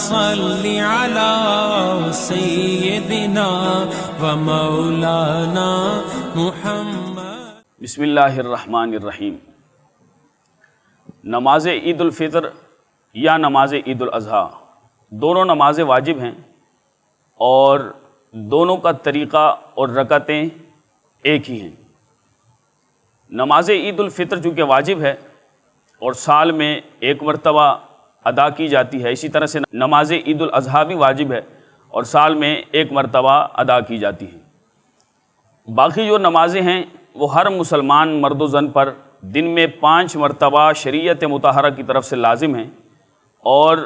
صل علی سیدنا و مولانا محمد۔ بسم اللہ الرحمن الرحیم۔ نماز عید الفطر یا نماز عید الاضحیٰ دونوں نمازیں واجب ہیں اور دونوں کا طریقہ اور رکعتیں ایک ہی ہیں۔ نماز عید الفطر چونکہ واجب ہے اور سال میں ایک مرتبہ ادا کی جاتی ہے، اسی طرح سے نماز عید الاضحیٰ بھی واجب ہے اور سال میں ایک مرتبہ ادا کی جاتی ہے۔ باقی جو نمازیں ہیں وہ ہر مسلمان مرد و زن پر دن میں 5 مرتبہ شریعت مطہرہ کی طرف سے لازم ہیں اور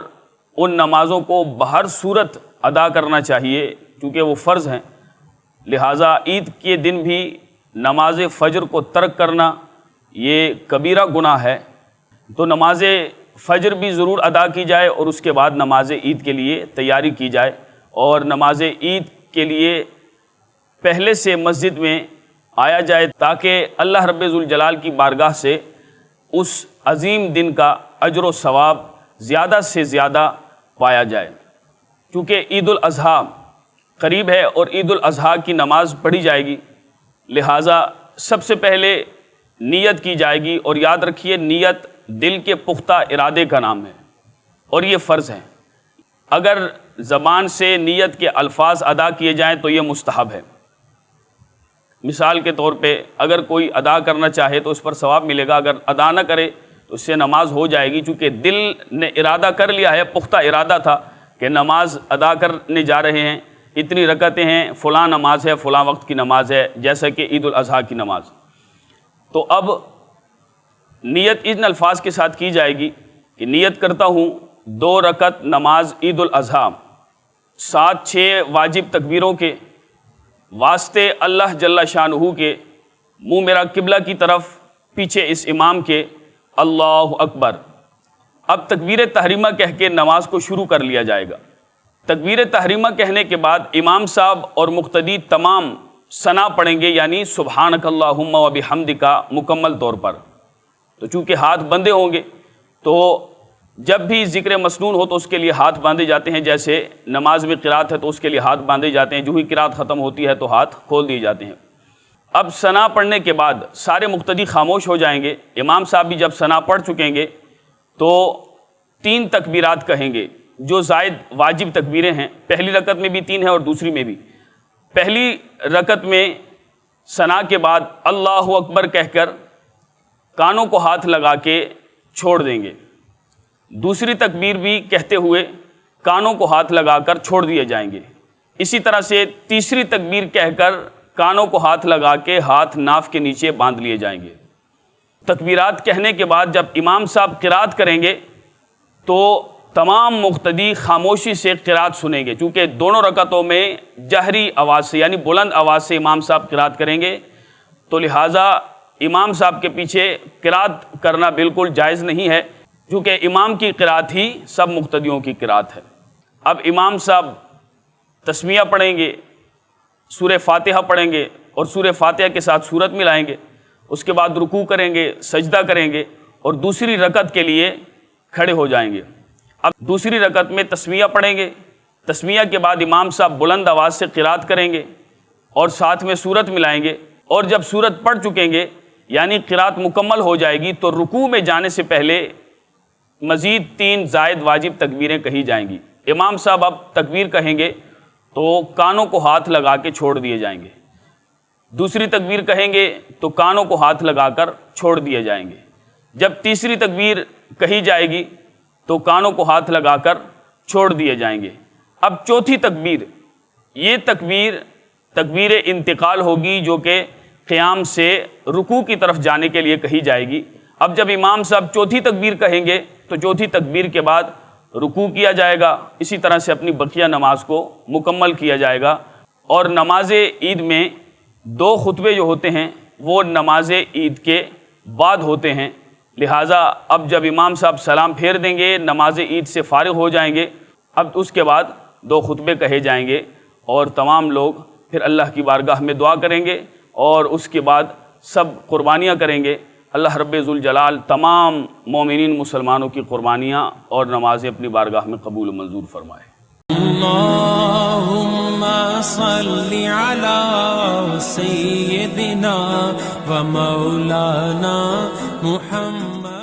ان نمازوں کو بہر صورت ادا کرنا چاہیے کیونکہ وہ فرض ہیں۔ لہٰذا عید کے دن بھی نماز فجر کو ترک کرنا یہ کبیرہ گناہ ہے، تو نماز فجر بھی ضرور ادا کی جائے اور اس کے بعد نماز عید کے لیے تیاری کی جائے اور نماز عید کے لیے پہلے سے مسجد میں آیا جائے تاکہ اللہ رب ذوالجلال کی بارگاہ سے اس عظیم دن کا اجر و ثواب زیادہ سے زیادہ پایا جائے۔ کیونکہ عید الاضحیٰ قریب ہے اور عید الاضحیٰ کی نماز پڑھی جائے گی، لہٰذا سب سے پہلے نیت کی جائے گی، اور یاد رکھیے نیت دل کے پختہ ارادے کا نام ہے اور یہ فرض ہے۔ اگر زبان سے نیت کے الفاظ ادا کیے جائیں تو یہ مستحب ہے۔ مثال کے طور پہ اگر کوئی ادا کرنا چاہے تو اس پر ثواب ملے گا، اگر ادا نہ کرے تو اس سے نماز ہو جائے گی، چونکہ دل نے ارادہ کر لیا ہے، پختہ ارادہ تھا کہ نماز ادا کرنے جا رہے ہیں، اتنی رکعتیں ہیں، فلاں نماز ہے، فلاں وقت کی نماز ہے، جیسا کہ عید الاضحیٰ کی نماز۔ تو اب نیت ان الفاظ کے ساتھ کی جائے گی کہ نیت کرتا ہوں 2 رکعت نماز عید الاضحیٰ 7-6 واجب تکبیروں کے واسطے اللہ جل شانہ کے، منہ میرا قبلہ کی طرف، پیچھے اس امام کے، اللہ اکبر۔ اب تکبیر تحریمہ کہہ کے نماز کو شروع کر لیا جائے گا۔ تکبیر تحریمہ کہنے کے بعد امام صاحب اور مقتدی تمام ثنا پڑھیں گے، یعنی سبحانک اللہم و بحمدک مکمل طور پر۔ تو چونکہ ہاتھ بندھے ہوں گے تو جب بھی ذکر مسنون ہو تو اس کے لیے ہاتھ باندھے جاتے ہیں، جیسے نماز میں قرات ہے تو اس کے لیے ہاتھ باندھے جاتے ہیں، جو ہی قرات ختم ہوتی ہے تو ہاتھ کھول دیے جاتے ہیں۔ اب ثنا پڑھنے کے بعد سارے مقتدی خاموش ہو جائیں گے، امام صاحب بھی جب ثنا پڑھ چکیں گے تو 3 تکبیرات کہیں گے جو زائد واجب تکبیریں ہیں۔ پہلی رکعت میں بھی 3 ہیں اور دوسری میں بھی۔ پہلی رکعت میں ثنا کے بعد اللہ اکبر کہہ کر کانوں کو ہاتھ لگا کے چھوڑ دیں گے، دوسری تکبیر بھی کہتے ہوئے کانوں کو ہاتھ لگا کر چھوڑ دیے جائیں گے۔ اسی طرح سے تیسری تکبیر کہہ کر کانوں کو ہاتھ لگا کے ہاتھ ناف کے نیچے باندھ لیے جائیں گے۔ تکبیرات کہنے کے بعد جب امام صاحب قرات کریں گے تو تمام مقتدی خاموشی سے قرات سنیں گے، چونکہ دونوں رکعتوں میں جہری آواز سے یعنی بلند آواز سے امام صاحب قرات کریں گے، تو لہٰذا امام صاحب کے پیچھے قرات کرنا بالکل جائز نہیں ہے، کیونکہ امام کی قرات ہی سب مقتدیوں کی قرات ہے۔ اب امام صاحب تسمیہ پڑھیں گے، سورہ فاتحہ پڑھیں گے اور سورہ فاتحہ کے ساتھ سورت ملائیں گے، اس کے بعد رکوع کریں گے، سجدہ کریں گے اور دوسری رکعت کے لیے کھڑے ہو جائیں گے۔ اب دوسری رکعت میں تسمیہ پڑھیں گے، تسمیہ کے بعد امام صاحب بلند آواز سے قرات کریں گے اور ساتھ میں سورت ملائیں گے، اور جب سورت پڑھ چکیں گے یعنی قرات مکمل ہو جائے گی تو رکوع میں جانے سے پہلے مزید 3 زائد واجب تکبیریں کہی جائیں گی۔ امام صاحب اب تکبیر کہیں گے تو کانوں کو ہاتھ لگا کے چھوڑ دیے جائیں گے، دوسری تکبیر کہیں گے تو کانوں کو ہاتھ لگا کر چھوڑ دیے جائیں گے۔ جب تیسری تکبیر کہی جائے گی تو کانوں کو ہاتھ لگا کر چھوڑ دیے جائیں گے۔ اب چوتھی تکبیر، یہ تکبیر انتقال ہوگی جو کہ قیام سے رکوع کی طرف جانے کے لیے کہی جائے گی۔ اب جب امام صاحب چوتھی تکبیر کہیں گے تو چوتھی تکبیر کے بعد رکوع کیا جائے گا، اسی طرح سے اپنی بقیہ نماز کو مکمل کیا جائے گا۔ اور نماز عید میں 2 خطبے جو ہوتے ہیں وہ نماز عید کے بعد ہوتے ہیں، لہٰذا اب جب امام صاحب سلام پھیر دیں گے، نماز عید سے فارغ ہو جائیں گے، اب اس کے بعد 2 خطبے کہے جائیں گے اور تمام لوگ پھر اللہ کی بارگاہ میں دعا کریں گے اور اس کے بعد سب قربانیاں کریں گے اللہ رب ذوالجلال تمام مومنین مسلمانوں کی قربانیاں اور نمازیں اپنی بارگاہ میں قبول و منظور فرمائے۔ اللہم صلی علی سیدنا و مولانا محمد